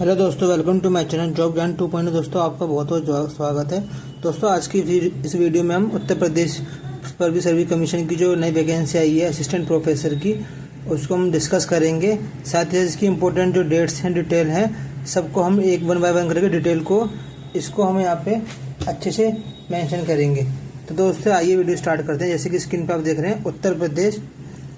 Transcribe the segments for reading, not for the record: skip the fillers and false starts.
Hello दोस्तों, welcome to my channel job Gyan 2.0। दोस्तों आपका बहुत बहुत स्वागत है। दोस्तों आज की इस वीडियो में हम Uttar Pradesh public service commission की जो नई वैकेंसी आई है असिस्टेंट प्रोफेसर की, उसको हम डिस्कस करेंगे। साथ ही इसकी इम्पोर्टेंट जो डेट्स हैं, डिटेल हैं, सबको हम एक वन बाय वन करके डिटेल को इसको हम यहाँ पे अच्छे से मेंशन करेंगे। तो दोस्तों आइए वीडियो स्टार्ट करते हैं। जैसे कि स्क्रीन पर आप देख रहे हैं, उत्तर प्रदेश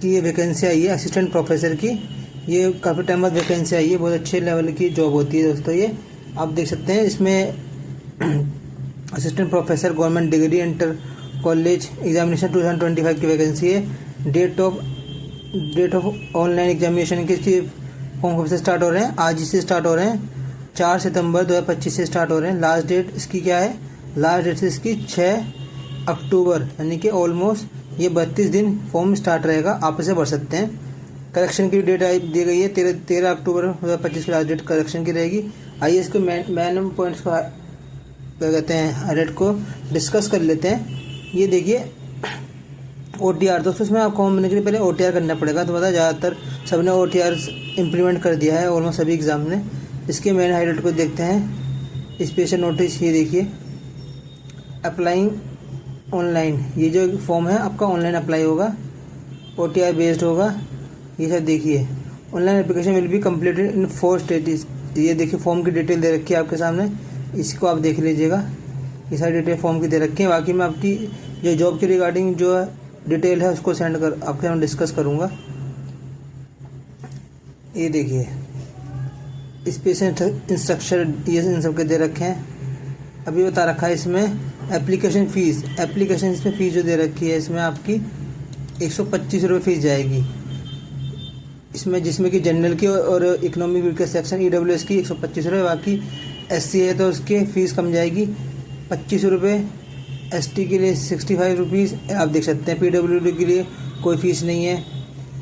की ये वैकेंसी आई है असिस्टेंट प्रोफेसर की। ये काफ़ी टाइम बाद वैकेंसी आई है, बहुत अच्छे लेवल की जॉब होती है दोस्तों। ये आप देख सकते हैं, इसमें assistant professor government degree inter college examination 2025 की वैकेंसी है। डेट ऑफ ऑनलाइन एग्जामिनेशन के फॉर्म कब से स्टार्ट हो रहे हैं? आज ही से स्टार्ट हो रहे हैं, 4 सितंबर 2025 से स्टार्ट हो रहे हैं। लास्ट डेट इसकी क्या है? लास्ट डेट से इसकी 6 अक्टूबर, यानी कि ऑलमोस्ट ये 32 दिन फॉर्म स्टार्ट रहेगा, आप इसे भर सकते हैं। करेक्शन की डेट दी गई है 13 अक्टूबर 2025 की लास्ट डेट करेक्शन की रहेगी। आइए इसको मैन पॉइंट्स को क्या कहते हैं हाईलाइट को डिस्कस कर लेते हैं। ये देखिए OTR, दोस्तों इसमें आपको होने के लिए पहले OTR करना पड़ेगा। तो पता ज़्यादातर सबने OTR इम्प्लीमेंट कर दिया है ऑलमोस्ट सभी एग्जाम ने। इसके मेन हाईलाइट को देखते हैं। स्पेशल नोटिस ये देखिए, अप्लाइंग ऑनलाइन, ये जो फॉर्म है आपका ऑनलाइन अप्लाई होगा, OTR बेस्ड होगा। ये सब देखिए, online application will be completed in 4 stages. ये देखिए फॉर्म की डिटेल दे रखी है आपके सामने, इसको आप देख लीजिएगा। ये सारी डिटेल फॉर्म की दे रखी है। बाकी मैं आपकी जो जॉब के रिगार्डिंग जो डिटेल है उसको सेंड कर आपके सामने डिस्कस करूँगा। ये देखिए स्पेशल इंस्ट्रक्शन ये इन सब के दे रखे हैं। अभी बता रखा है इसमें एप्लीकेशन फ़ीस, इसमें फ़ीस जो दे रखी है इसमें आपकी 125 रुपये फ़ीस जाएगी इसमें, जिसमें कि जनरल की और इकोनॉमिक के सेक्शन EWS की 125 रुपये, बाकी SC है तो उसके फ़ीस कम जाएगी 25 रुपये, ST के लिए 65 रुपीज़ आप देख सकते हैं। PWD के लिए कोई फ़ीस नहीं है।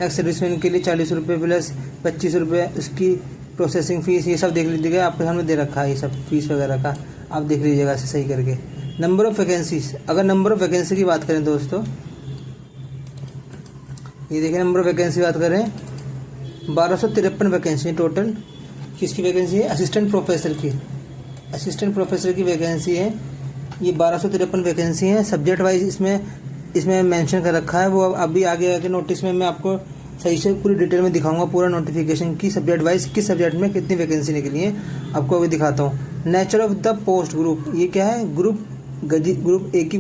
एक्स सर्विसमैन के लिए 40 रुपये प्लस 25 रुपये उसकी प्रोसेसिंग फ़ीस। ये सब देख लीजिएगा, आपके सामने दे रखा है ये सब फीस वगैरह का, आप देख लीजिएगा इसे सही करके। नंबर ऑफ़ वैकेंसीज, अगर नंबर ऑफ़ वैकेंसी की बात करें दोस्तों, ये देखिए नंबर ऑफ़ वैकेंसी की बात करें 1253 वैकेंसी टोटल। किसकी वैकेंसी है? असिस्टेंट प्रोफेसर की। असिस्टेंट प्रोफेसर की वैकेंसी है ये 1253 वैकेंसी है। सब्जेक्ट वाइज इसमें मेंशन कर रखा है, वो अभी आगे आके नोटिस में मैं आपको सही से पूरी डिटेल में दिखाऊंगा, पूरा नोटिफिकेशन की सब्जेक्ट वाइज किस सब्जेक्ट में कितनी वैकेंसी निकली है आपको अभी दिखाता हूँ। Nature of the post group, ये क्या है? ग्रुप ए की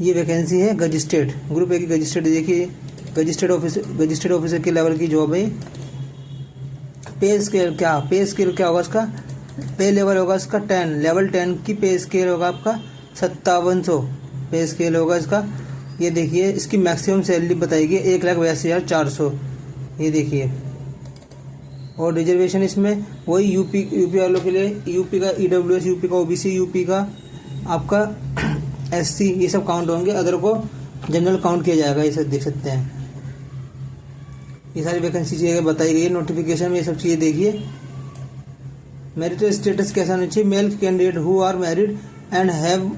ये वैकेंसी है। गजिस्ट्रेट, ग्रुप ए की गजिस्ट्रेट, देखिए गजिस्ट्रेट ऑफिसर के लेवल की जॉब है। पे स्केल क्या होगा इसका? पे लेवल होगा इसका 10, लेवल 10 की पे स्केल होगा आपका 5700 पे स्केल होगा इसका। ये देखिए इसकी मैक्सिमम सैलरी बताएगी 1,82,400, ये देखिए। और रिजर्वेशन इसमें वही यूपी वालों के लिए, यूपी का EWS, यूपी का OBC, यूपी का आपका SC, ये सब काउंट होंगे, अदर को जनरल काउंट किया जाएगा। ये सब देख सकते हैं, ये सारी वैकेंसी चीज़ें बताई गई है नोटिफिकेशन में। ये सब चीज़ें देखिए। मैरिटल स्टेटस कैसा होना चाहिए? Male candidate who are married and have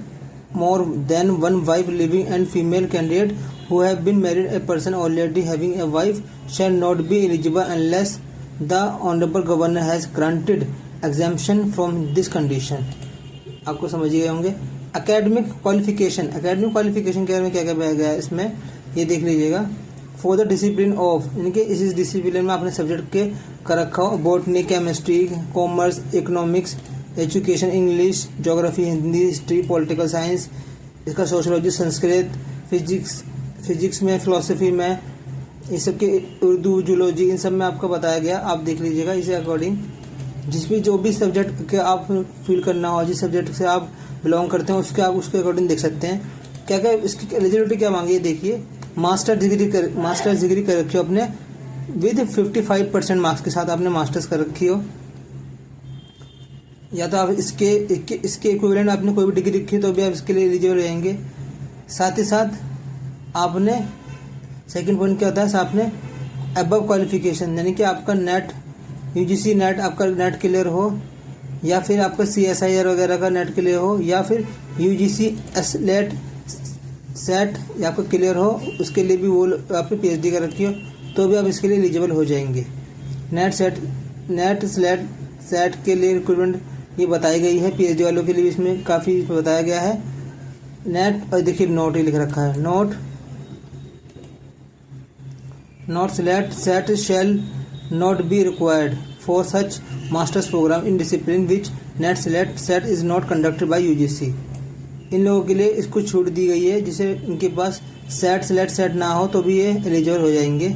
more than one wife living and female candidate who have been married a person already having a wife shall not be eligible unless the honourable governor has granted exemption from this condition. आपको समझ गए होंगे। Academic qualification के बारे में क्या क्या बताया गया है इसमें, ये देख लीजिएगा। फॉर द डिसिप्लिन ऑफ, यानी कि इस डिसिप्लिन में आपने सब्जेक्ट के कर रखा हो, botany, chemistry, commerce, economics, education, English, geography, Hindi, history, political science, इसका सोशोलॉजी, संस्कृत, फिजिक्स में, फिलोसफी में, इस सब के उर्दू, जूलॉजी, इन सब में आपको बताया गया। आप देख लीजिएगा इसे अकॉर्डिंग जो भी सब्जेक्ट के आप फील करना हो, जिस सब्जेक्ट से आप बिलोंग करते हैं उसके आप उसके अकॉर्डिंग देख सकते हैं। क्या क्या इसकी एलिजिबिलिटी क्या मांगी है? देखिए मास्टर्स डिग्री कर रखी हो अपने विद 55% मार्क्स के साथ आपने मास्टर्स कर रखी हो, या तो आप इसके इक्विवेलेंट आपने कोई भी डिग्री रखी है तो भी आप इसके लिए एलिजिबल रहेंगे। साथ ही साथ आपने सेकंड पॉइंट क्या होता है, आपने अबव क्वालिफिकेशन, यानी कि आपका नेट UGC नेट, आपका नेट क्लियर हो, या फिर आपका CSIR वगैरह का नेट क्लियर हो, या फिर UGC सेट या आपका क्लियर हो, उसके लिए भी वो आपने PhD कर रखी हो तो भी आप इसके लिए एलिजिबल हो जाएंगे। नेट स्लेट सेट के लिए रिक्रूटमेंट ये बताई गई है। पीएचडी वालों के लिए भी इसमें काफ़ी बताया गया है। नेट और देखिए नोट ये लिख रखा है, NET SET shall not be required for such masters programme in discipline which NET SET is not conducted by UGC. इन लोगों के लिए इसको छूट दी गई है, जिसे इनके पास सेट ना हो तो भी ये एलिजिबल हो जाएंगे।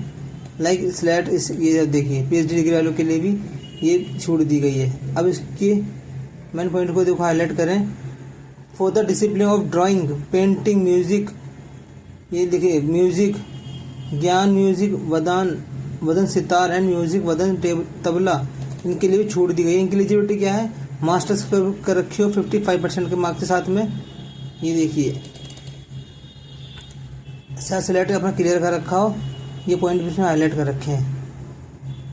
लाइक स्लेट इस ये देखिए पीएचडी डिग्री वालों के लिए भी ये छूट दी गई है। अब इसकी मेन पॉइंट को देखो हाईलाइट करें। For the discipline of drawing, painting, music, ये देखिए म्यूजिक, ज्ञान music, Vadan sitar and music, वदन तबला, इनके लिए भी छूट दी गई है। इनकी एलिजिबिलिटी क्या है? मास्टर्स कर रखी हो 55% के मार्क्स के साथ में। ये देखिए सेलेक्ट अपना क्लियर कर रखा हो, ये पॉइंट भी इसमें हाईलाइट कर रखे हैं।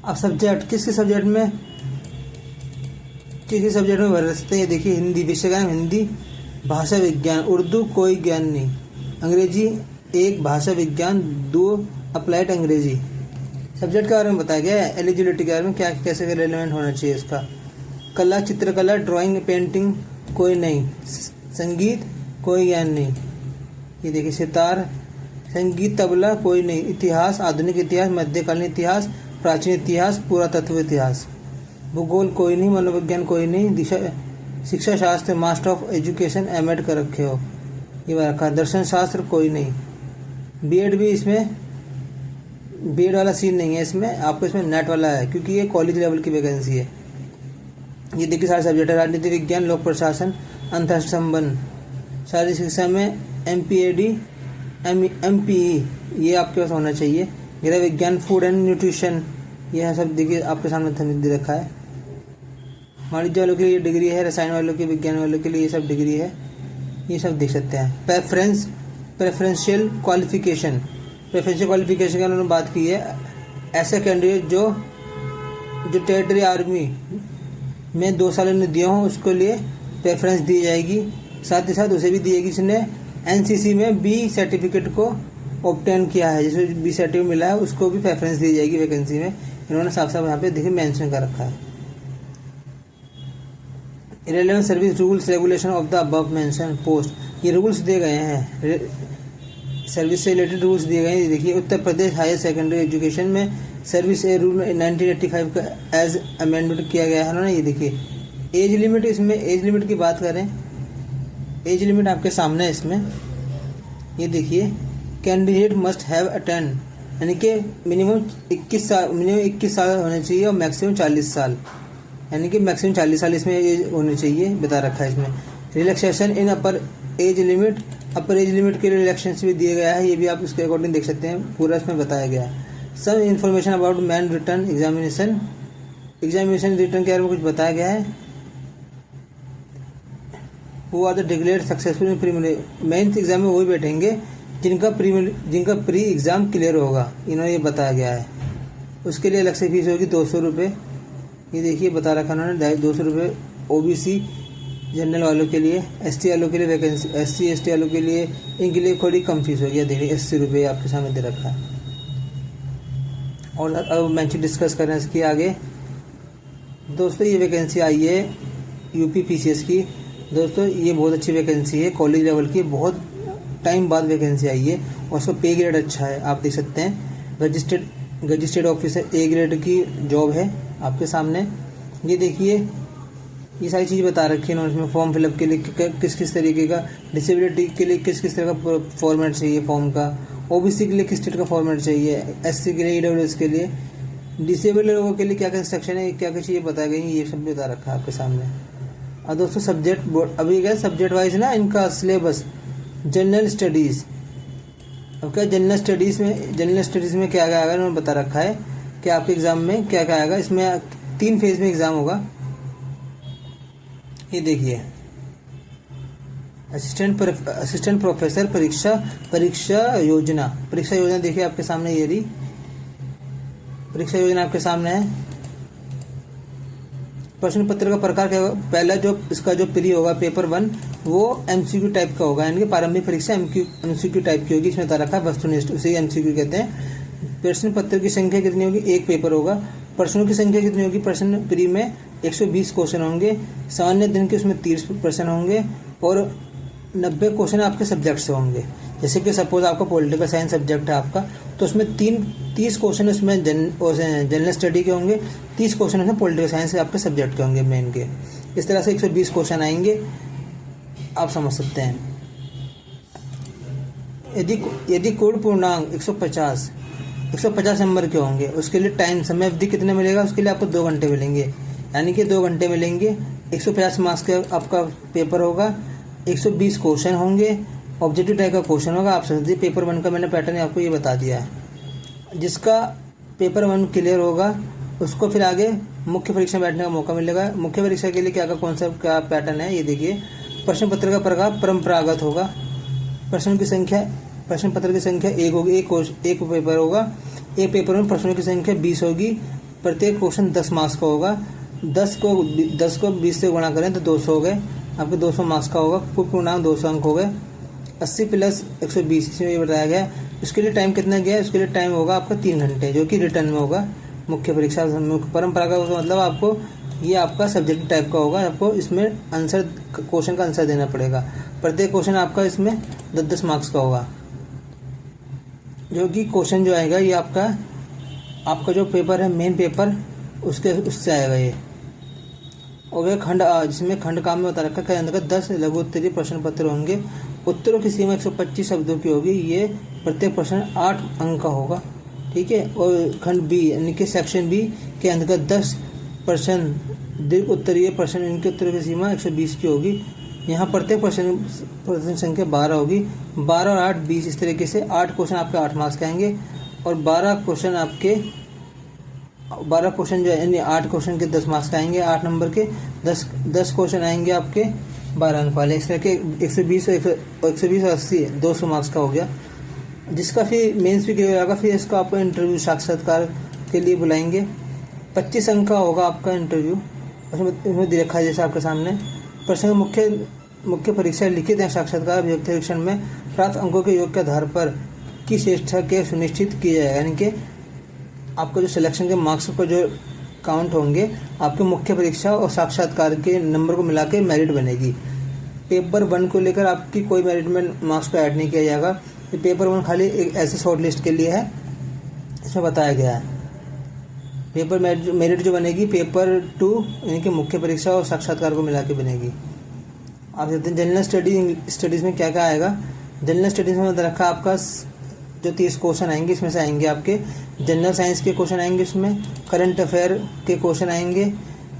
अब सब्जेक्ट किस सब्जेक्ट में भर सकते हैं? ये देखिए हिंदी, विषय का नाम हिंदी, भाषा विज्ञान, उर्दू कोई ज्ञान नहीं, अंग्रेजी एक, भाषा विज्ञान 2, अप्लाइड अंग्रेजी। सब्जेक्ट के बारे में बताया गया है। एलिजिबिलिटी के बारे में क्या कैसे रेलेवेंट होना चाहिए इसका। कला, चित्रकला, ड्राइंग, पेंटिंग कोई नहीं, संगीत कोई ज्ञान नहीं, ये देखिए सितार, संगीत, तबला कोई नहीं, इतिहास, आधुनिक इतिहास, मध्यकालीन इतिहास, प्राचीन इतिहास, पुरातत्व इतिहास, भूगोल कोई नहीं, मनोविज्ञान कोई नहीं, शिक्षा शास्त्र, मास्टर ऑफ एजुकेशन एमएड कर रखे हो ये रखा। दर्शन शास्त्र कोई नहीं। बीएड भी इसमें बीएड वाला सीन नहीं है इसमें, आपको इसमें नेट वाला है क्योंकि ये कॉलेज लेवल की वैकेंसी है। ये देखिए सारे सब्जेक्ट है, राजनीति विज्ञान, लोक प्रशासन, अंतर्राष्ट्रीय संबंध, शारीरिक शिक्षा में एमपीएडी, एमपीई ये आपके पास होना चाहिए। गृह विज्ञान, फूड एंड न्यूट्रिशन, यह सब देखिए आपके सामने दे रखा है। वाणिज्य वालों के लिए डिग्री है, रसायन वालों के, विज्ञान वालों के लिए ये सब डिग्री है, ये सब देख सकते हैं। प्रेफरेंशियल क्वालिफिकेशन की उन्होंने बात की है। ऐसे कैंडिडेट जो टेरिटरी आर्मी में 2 साल उन्होंने दिए हों उसको लिए प्रेफरेंस दी जाएगी। साथ ही साथ उसे भी दी जाएगी जिसने एनसीसी में बी सर्टिफिकेट को ऑब्टेन किया है, जिसे बी सर्टिफिकेट मिला है उसको भी प्रेफरेंस दी जाएगी वैकेंसी में। इन्होंने साफ साफ यहाँ पे देखिए मेंशन कर रखा है। Irrelevant service rules regulation of the above mention post, ये रूल्स दिए गए हैं, सर्विस से रिलेटेड रूल्स दिए गए हैं। देखिए Uttar Pradesh higher secondary education में सर्विस ए रूल 1985 का एज अमेंडमेंट किया गया है उन्होंने। ये देखिए एज लिमिट, इसमें एज लिमिट की बात करें, एज लिमिट आपके सामने है इसमें। ये देखिए कैंडिडेट मस्ट हैव अटेंड, यानी कि मिनिमम 21 साल होने चाहिए और मैक्सिमम 40 साल, यानी कि मैक्सिमम 40 साल इसमें एज होनी चाहिए, बता रखा है इसमें। रिलैक्सेशन इन अपर एज लिमिट के लिए रिलैक्सेशन भी दिया गया है, ये भी आप इसके अकॉर्डिंग देख सकते हैं, पूरा इसमें बताया गया है। सब information about main written examination written के बारे में कुछ बताया गया है। वो are the declared successful preliminary, mains exam में वही बैठेंगे जिनका प्री एग्जाम क्लियर होगा, इन्होंने ये बताया गया है। उसके लिए अलग से फीस होगी 200 रुपये, ये देखिए बता रखा उन्होंने 200 रुपये। ओबीसी जनरल वालों के लिए, एसटी वालों के लिए वैकेंसी, एससी एसटी वालों के लिए इनके लिए थोड़ी कम फीस होगी, देखिए 80 रुपये आपके सामने दे रखा है। और अब मैं डिस्कस कर रहे हैं इसकी आगे। दोस्तों ये वैकेंसी आई है यूपी पीसीएस की। दोस्तों ये बहुत अच्छी वैकेंसी है, कॉलेज लेवल की, बहुत टाइम बाद वैकेंसी आई है और उसका पे ग्रेड अच्छा है, आप देख सकते हैं। रजिस्टर्ड ऑफिसर ए ग्रेड की जॉब है आपके सामने। ये देखिए ये सारी चीज़ बता रखी है इसमें। फॉर्म फिलअप के लिए किस तरीके का, डिसेबिलिटी के लिए किस तरह का फॉर्मेट चाहिए फॉर्म का, ओबीसी के लिए किस स्टेट का फॉर्मेट चाहिए, एससी के लिए, ईडब्ल्यूएस के लिए, डिसेबल लोगों के लिए क्या क्या इंस्ट्रक्शन है, क्या क्या चीज़ें बताई गई, ये सब बता रखा है आपके सामने। और दोस्तों सब्जेक्ट अभी क्या सब्जेक्ट वाइज ना इनका सिलेबस जनरल स्टडीज़। अब क्या जनरल स्टडीज़ में क्या क्या आएगा इन्होंने बता रखा है कि आपके एग्ज़ाम में क्या क्या आएगा। इसमें 3 फेज में एग्ज़ाम होगा। ये देखिए असिस्टेंट प्रोफेसर परीक्षा योजना देखिए आपके सामने, ये रही परीक्षा योजना आपके सामने है। प्रश्न पत्र का प्रकार क्या होगा? पहला जो इसका जो प्री होगा पेपर 1 वो एमसीक्यू टाइप का होगा, यानी कि प्रारंभिक परीक्षा एमसीक्यू टाइप की होगी। इसमें बता रखा है वस्तुनिष्ठ, उसे एमसीक्यू कहते हैं। प्रश्न पत्र की संख्या कितनी होगी? 1 पेपर होगा प्रश्नों की संख्या कितनी होगी, प्रश्न प्री में 120 क्वेश्चन होंगे, सामान्य दिन के उसमें 30 प्रश्न होंगे और 90 क्वेश्चन आपके सब्जेक्ट से होंगे। जैसे कि सपोज आपका पॉलिटिकल साइंस सब्जेक्ट है आपका, तो उसमें 30 क्वेश्चन उसमें जनरल स्टडी के होंगे, 30 क्वेश्चन उसमें पॉलिटिकल साइंस आपके सब्जेक्ट के होंगे मेन के। इस तरह से 120 क्वेश्चन आएंगे, आप समझ सकते हैं। यदि कोड पूर्णांक 150 नंबर के होंगे, उसके लिए टाइम समय अवधि कितने मिलेगा, उसके लिए आपको 2 घंटे मिलेंगे, यानी कि 2 घंटे मिलेंगे। 150 मार्क्स का आपका पेपर होगा, 120 क्वेश्चन होंगे, ऑब्जेक्टिव टाइप का क्वेश्चन होगा। आप समझिए पेपर 1 का मैंने पैटर्न आपको ये बता दिया है। जिसका पेपर 1 क्लियर होगा उसको फिर आगे मुख्य परीक्षा में बैठने का मौका मिलेगा। मुख्य परीक्षा के लिए क्या कॉन्सेप्ट क्या पैटर्न है ये देखिए। प्रश्न पत्र का प्रकार परंपरागत होगा, प्रश्न पत्र की संख्या 1 होगी, एक पेपर होगा, एक पेपर में प्रश्नों की संख्या 20 होगी, प्रत्येक क्वेश्चन 10 मार्क्स का होगा। 10 को 20 से गुणा करें तो 200 हो गए, आपके 200 मार्क्स का होगा, कुल पूर्णांक 200 अंक हो गए। 80 + 120 इसमें ये बताया गया। उसके लिए टाइम कितना गया, उसके लिए टाइम होगा आपका 3 घंटे, जो कि रिटर्न में होगा। मुख्य परीक्षा परंपरागत का मतलब आपको ये आपका सब्जेक्ट टाइप का होगा, आपको इसमें आंसर क्वेश्चन का आंसर देना पड़ेगा। प्रत्येक क्वेश्चन आपका इसमें 10-10 मार्क्स का होगा, जो कि क्वेश्चन जो आएगा ये आपका जो पेपर है मेन पेपर उससे आएगा ये। और वह जिसमें खंड काम में बता रखा है अंतर्गत 10 लघु उत्तरीय प्रश्न पत्र होंगे। उत्तरों की सीमा 125 शब्दों की होगी, ये प्रत्येक प्रश्न 8 अंक का होगा, ठीक है। और खंड बी यानी कि सेक्शन बी के अंतर्गत 10 प्रश्न दीर्घ उत्तरीय प्रश्न, इनके उत्तरों की सीमा 120 की होगी। यहाँ प्रत्येक प्रश्न संख्या 12 होगी, 12 और 8 20, इस तरीके से 8 क्वेश्चन आपके 8 मार्क्स के आएंगे और 12 क्वेश्चन जो है यानी 8 क्वेश्चन के 10 मार्क्स के आएंगे, 8 नंबर के 10 क्वेश्चन आएंगे आपके 12 अंक वाले। इस तरह के 120 और 80 200 मार्क्स का हो गया। जिसका फिर मेंस भी क्लियर होगा, फिर इसका आपको इंटरव्यू साक्षात्कार के लिए बुलाएंगे। 25 अंक का होगा आपका इंटरव्यू, उसमें दे रखा है जैसे आपके सामने। प्रश्न मुख्य परीक्षा लिखित या साक्षात्कार अभिव्यक्ति परीक्षण में प्राप्त अंकों के योग के आधार पर की श्रेष्ठता के सुनिश्चित किया जाएगा, यानी कि आपको जो सिलेक्शन के मार्क्स पर जो काउंट होंगे आपके मुख्य परीक्षा और साक्षात्कार के नंबर को मिला के मेरिट बनेगी। पेपर 1 को लेकर आपकी कोई मेरिट में मार्क्स को ऐड नहीं किया जाएगा, ये पेपर 1 खाली एक ऐसे शॉर्ट लिस्ट के लिए है, इसमें बताया गया है। पेपर मेरिट जो बनेगी पेपर 2 यानी कि मुख्य परीक्षा और साक्षात्कार को मिला के बनेगी। आप देखते हैं जनरल स्टडीज़ में क्या क्या आएगा। जनरल स्टडीज़ में बता रखा आपका जो 30 क्वेश्चन आएंगे, इसमें से आएंगे आपके जनरल साइंस के क्वेश्चन आएंगे, उसमें करंट अफेयर के क्वेश्चन आएंगे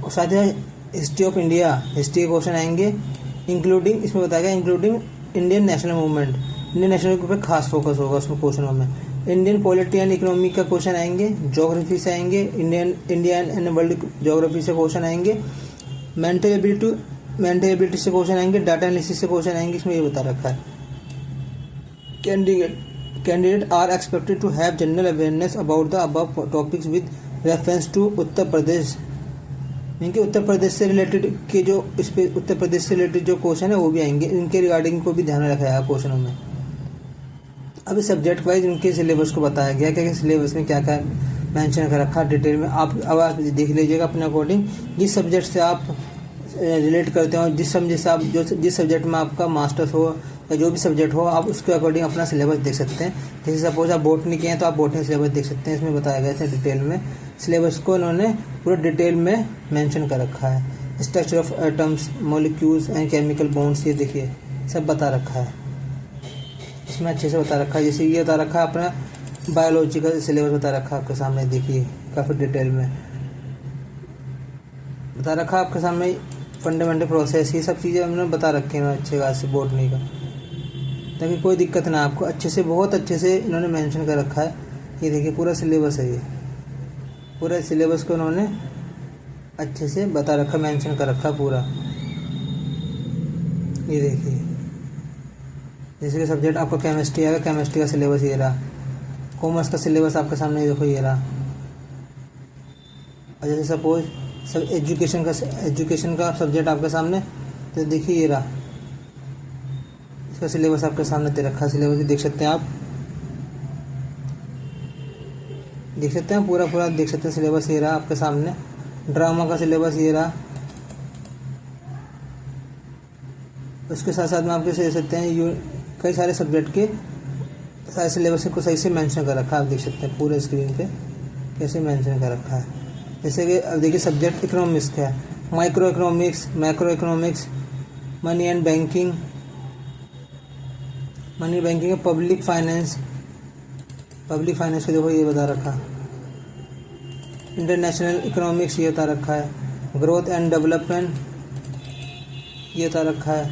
और साथ ही हिस्ट्री ऑफ इंडिया, हिस्ट्री के क्वेश्चन आएंगे, इंक्लूडिंग इसमें बताया गया including Indian national Movement, Indian National के ऊपर खास फोकस होगा उसमें क्वेश्चनों में। इंडियन पॉलिटी एंड इकोनॉमी का क्वेश्चन आएंगे, ज्योग्राफी से आएंगे, इंडियन एंड वर्ल्ड ज्योग्राफी से क्वेश्चन आएंगे, मेंटल एबिलिटी से क्वेश्चन आएंगे, डाटा एनालिसिस से क्वेश्चन आएंगे, इसमें ये बता रखा है। Candidate are expected to have general awareness about the above topics with reference to Uttar Pradesh, यानी कि उत्तर प्रदेश से रिलेटेड के जो उत्तर प्रदेश से रिलेटेड जो क्वेश्चन है वो भी आएंगे, इनके रिगार्डिंग को भी ध्यान में रखा जाएगा क्वेश्चनों में। अभी सब्जेक्ट वाइज इनके सिलेबस को बताया गया, क्या सिलेबस में क्या क्या मेंशन कर रखा डिटेल में। आप देख लीजिएगा अपने अकॉर्डिंग, जिस सब्जेक्ट से आप रिलेट करते हो, जिस सब्जेक्ट में आपका मास्टर्स हो या जो भी सब्जेक्ट हो, आप उसके अकॉर्डिंग अपना सिलेबस देख सकते हैं। जैसे सपोज आप बोटनी के हैं तो आप बोटनी सिलेबस देख सकते हैं, इसमें बताया गया है डिटेल में। सिलेबस को इन्होंने पूरा डिटेल में मेंशन कर रखा है। Structure of atoms, molecules and chemical bonds, ये देखिए सब बता रखा है, इसमें अच्छे से बता रखा है। जैसे ये बता रखा है अपना बायोलॉजी का सिलेबस बता रखा है आपके सामने, देखिए काफ़ी डिटेल में बता रखा है आपके सामने। फंडामेंटल प्रोसेस, ये सब चीज़ें हमने बता रखे हैं अच्छे खास से बोटनी का, ताकि कोई दिक्कत ना आपको। अच्छे से बहुत अच्छे से इन्होंने मेंशन कर रखा है। ये देखिए पूरा सिलेबस है, ये पूरा सिलेबस को इन्होंने अच्छे से बता रखा, मेंशन कर रखा पूरा। ये देखिए जैसे कि सब्जेक्ट आपका केमिस्ट्री आएगा, केमिस्ट्री का सिलेबस ये रहा। कॉमर्स का सिलेबस आपके सामने देखो ये रहा। और जैसे सपोज सब एजुकेशन का सब्जेक्ट आपके सामने, तो देखिए ये रहा, इसका सिलेबस आपके सामने दे रखा है। सिलेबस देख सकते हैं आप, देख सकते हैं पूरा देख सकते हैं सिलेबस ये रहा आपके सामने। ड्रामा का सिलेबस ये रहा। उसके साथ साथ में आपके देख सकते हैं कई सारे सब्जेक्ट के सारे सिलेबस को सही से मेंशन कर रखा है। आप देख सकते हैं पूरे स्क्रीन पे कैसे मेंशन कर रखा है। जैसे कि अब देखिए सब्जेक्ट इकोनॉमिक्स का है, micro economics, macro economics, money and banking, money banking, public finance को देखो ये बता रखा। इंटरनेशनल इकोनॉमिक्स ये बता रखा है। ग्रोथ एंड डेवलपमेंट ये बता रखा है।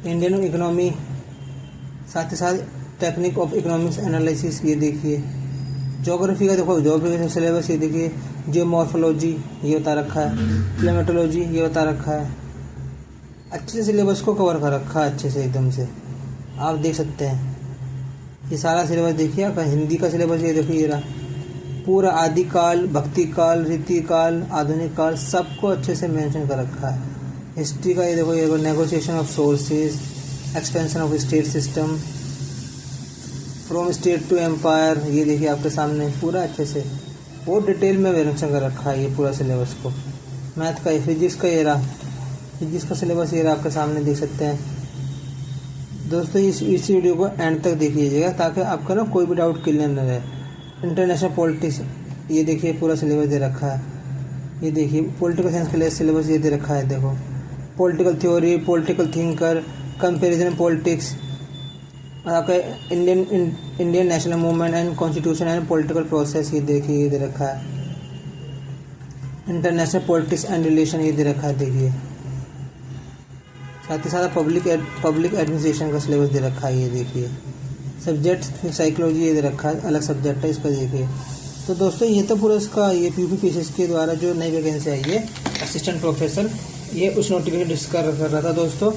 इंडियन इकोनॉमी, साथ ही साथ टेक्निक ऑफ इकोनॉमिक्स एनालिसिस ये देखिए। ज्योग्राफी का देखो, ज्योग्राफी का सिलेबस ये देखिए। जियोमॉर्फोलॉजी ये बता रखा है। क्लाइमेटोलॉजी ये बता रखा है। अच्छे से सिलेबस को कवर कर रखा है, अच्छे से एकदम से आप देख सकते हैं। ये सारा सिलेबस देखिए। आपका हिंदी का सिलेबस ये देखिए ये रहा पूरा। आदिकाल, भक्ति काल, रीति काल, आधुनिक काल सबको अच्छे से मेंशन कर रखा है। हिस्ट्री का ये देखो ये negotiation of sources, expansion of state system, from state to empire ये देखिए आपके सामने पूरा अच्छे से बहुत डिटेल में मेंशन कर रखा है ये पूरा सिलेबस को। मैथ का, फिजिक्स का ये रहा, फिजिक्स का सिलेबस ये रहा आपके सामने देख सकते हैं। दोस्तों इस वीडियो को एंड तक देखिएगा ताकि आपका ना कोई भी डाउट क्लियर न रहे। इंटरनेशनल पॉलिटिक्स ये देखिए पूरा सिलेबस दे रखा है। ये देखिए पॉलिटिकल साइंस के लिए सिलेबस ये दे रखा है। देखो political theory, political thinker, comparison politics, आपका Indian national movement and constitution and political process ये देखिए ये दे रखा है। इंटरनेशनल पॉलिटिक्स एंड रिलेशन ये दे रखा है देखिए। साथ ही साथ पब्लिक एडमिनिस्ट्रेशन का सिलेबस दे रखा है ये देखिए। सब्जेक्ट साइकोलॉजी ये दे रखा है, अलग सब्जेक्ट है इसका देखिए। तो दोस्तों ये तो पूरा इसका ये PPPCS के द्वारा जो नई वैकेंसी आई है असिस्टेंट प्रोफेसर, ये उस नोटिफिकेशन डिस्कस कर रहा था दोस्तों।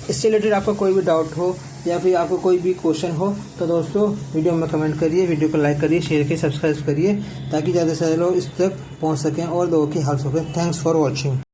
इससे रिलेटेड आपका कोई भी डाउट हो या फिर आपको कोई भी क्वेश्चन हो तो दोस्तों वीडियो में कमेंट करिए, वीडियो को लाइक करिए, शेयर करिए, सब्सक्राइब करिए ताकि ज़्यादा से ज़्यादा लोग इस तक पहुंच सकें और लोगों की हेल्प हो सके। Thanks for watching.